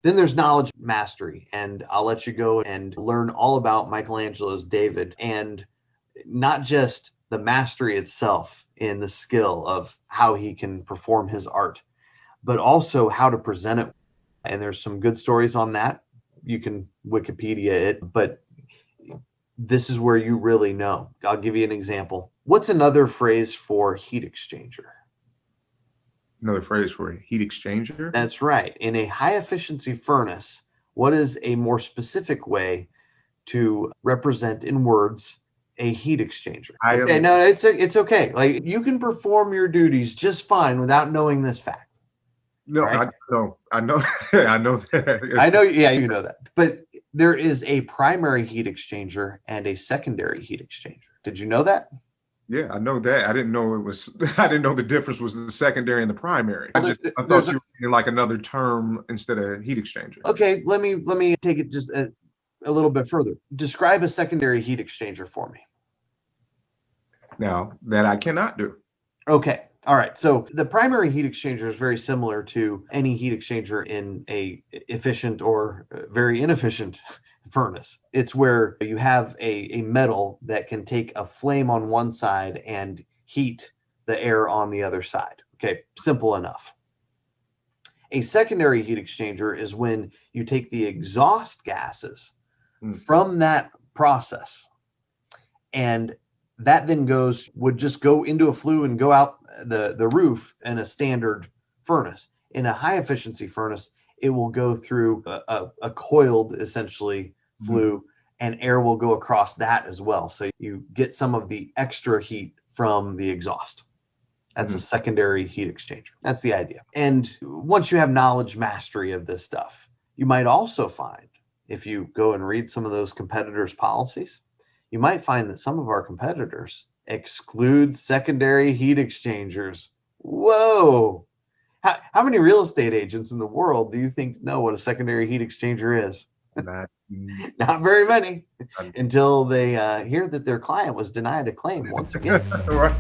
Then there's knowledge mastery, and I'll let you go and learn all about Michelangelo's David, and not just the mastery itself in the skill of how he can perform his art, but also how to present it. And there's some good stories on that. You can Wikipedia it, but this is where you really know. I'll give you an example. What's another phrase for heat exchanger? Another phrase for a heat exchanger? That's right. In a high efficiency furnace, what is a more specific way to represent in words a heat exchanger? Okay, no, it's okay. Like, you can perform your duties just fine without knowing this fact. No, right? I know, I know that. I know, yeah, you know that. But there is a primary heat exchanger and a secondary heat exchanger. Did you know that? Yeah, I know that. I didn't know it was. I didn't know the difference was the secondary and the primary. I thought you were using like another term instead of heat exchanger. Okay, let me take it just a little bit further. Describe a secondary heat exchanger for me. Now, that I cannot do. Okay. All right. So the primary heat exchanger is very similar to any heat exchanger in a efficient or very inefficient furnace. It's where you have a metal that can take a flame on one side and heat the air on the other side. Okay, simple enough. A secondary heat exchanger is when you take the exhaust gases from that process, and that then would just go into a flue and go out the roof in a standard furnace. In a high efficiency furnace, it will go through a coiled, essentially, flue, and air will go across that as well. So you get some of the extra heat from the exhaust. That's a secondary heat exchanger. That's the idea. And once you have knowledge mastery of this stuff, you might also find, if you go and read some of those competitors' policies, you might find that some of our competitors exclude secondary heat exchangers. Whoa. How many real estate agents in the world do you think know what a secondary heat exchanger is? Not very many, until they hear that their client was denied a claim once again. Right.